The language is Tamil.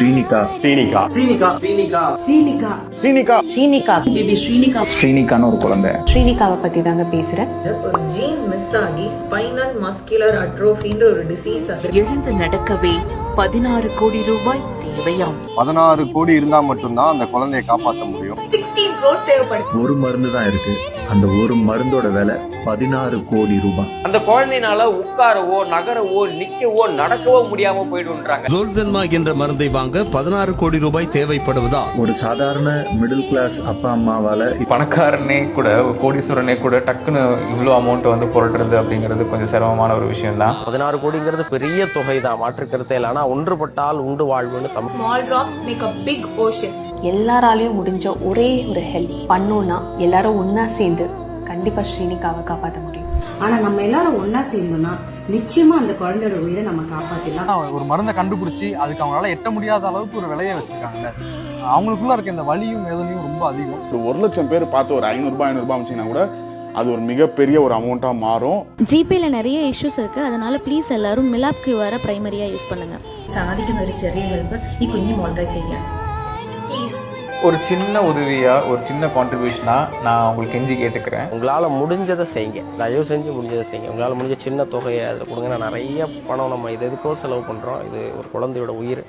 ஸ்ரீனிகா, ஸ்ரீனிகா, ஸ்ரீனிகா, ஸ்ரீனிகா, ஸ்ரீனிகா, ஸ்ரீனிகா, ஸ்ரீனிகா, பேபி ஸ்ரீனிகா. ஸ்ரீனிகான்னு ஒரு குழந்தை. ஸ்ரீனிகாவை பத்தி தாங்க பேசுறேன். ஒரு ஜீன் மிஸ் ஆகி ஸ்பைனல் மஸ்குலர் அட்ரோஃபின்ற ஒரு டிசீஸ். எழுந்து நடக்கவே 16 கோடி ரூபாய் தேவையாம். 16 கோடி இருந்தா மட்டும்தான் அந்த குழந்தையை காப்பாற்ற முடியும். 16 crores தேவைப்படுது. ஒரு மருந்து தான் இருக்கு. அந்த ஒரு மருந்தோட விலை 16 கோடி ரூபாய். அந்த குழந்தைனால உட்காரவோ நகரவோ நிக்கவோ நடக்கவோ முடியாம போயிடுன்றாங்க. ஜோல்சென்மா என்ற மருந்தை வாங்க 16 கோடி ரூபாய் தேவைப்படுவதா? ஒரு சாதாரண மிடில் கிளாஸ் அப்பா அம்மாவால பணக்காரனே கூட கோடீஸ்வரனே கூட டக்குன்னு இவ்வளோ அமௌண்ட் வந்து புரட்டுறது அப்படிங்கிறது கொஞ்சம் சிரமமான ஒரு விஷயம் தான். 16 கோடிங்கிறது பெரிய தொகை தான், மாற்றுக்கருத்தே இல்லை. ஆனால் ஒன்றுபட்டால் உண்டு வாழ்வுன்னு Small drops make a big ocean. எல்லாராலையும் முடிஞ்ச ஒரே ஒரு ஹெல்ப் பண்ணோம்னா எல்லாரும் ஒன்னா சேர்ந்து கண்டிப்பா ஸ்ரீனிகாவை காப்பாற்ற முடியும். ஆனா நம்ம எல்லாரும் ஒன்னா சேர்ந்தோம்னா நிச்சயமா அந்த குழந்தையோட உயிரை நம்ம காப்பாத்திடலாம். ஒரு மருந்தை கண்டுபிடிச்சி அதுக்கு அவங்களால எட்ட முடியாத அளவுக்கு ஒரு விலையை வச்சிருக்காங்க. அவங்களுக்குள்ள இருக்க இந்த வலியும் வேதனையும் ரொம்ப அதிகம். ஒரு 1,00,000 பேர் பார்த்து ஒரு 500 அமைச்சிங்கன்னா கூட அது ஒரு மிகப்பெரிய ஒரு அமௌண்ட்டா மாறும். ஜிபேல நிறைய இஷ்யூஸ் இருக்கு, அதனால ப்ளீஸ் எல்லாரும் മിലാപ് ക്യൂആർ പ്രൈമറിയാ യൂസ് பண்ணுங்க. സാധിക്കുന്ന ഒരു ചെറിയ ഹെൽപ്പ് ഈ കുഞ്ഞു മോൾക്കായി ചെയ്യാം. ஒரு சின்ன உதவியா ஒரு சின்ன கான்ட்ரிபியூஷனா நான் உங்களுக்கு கெஞ்சி கேட்டுக்கிறேன். உங்களால் முடிஞ்சதை செய்யுங்க, தயவு செஞ்சு முடிஞ்சதை செய்யுங்க. உங்களால் முடிஞ்ச சின்ன தொகையை அதில் கொடுங்க. நான் நிறைய பணம் நம்ம இது எதுக்கோ செலவு பண்ணுறோம். இது ஒரு குழந்தையோட உயிர்.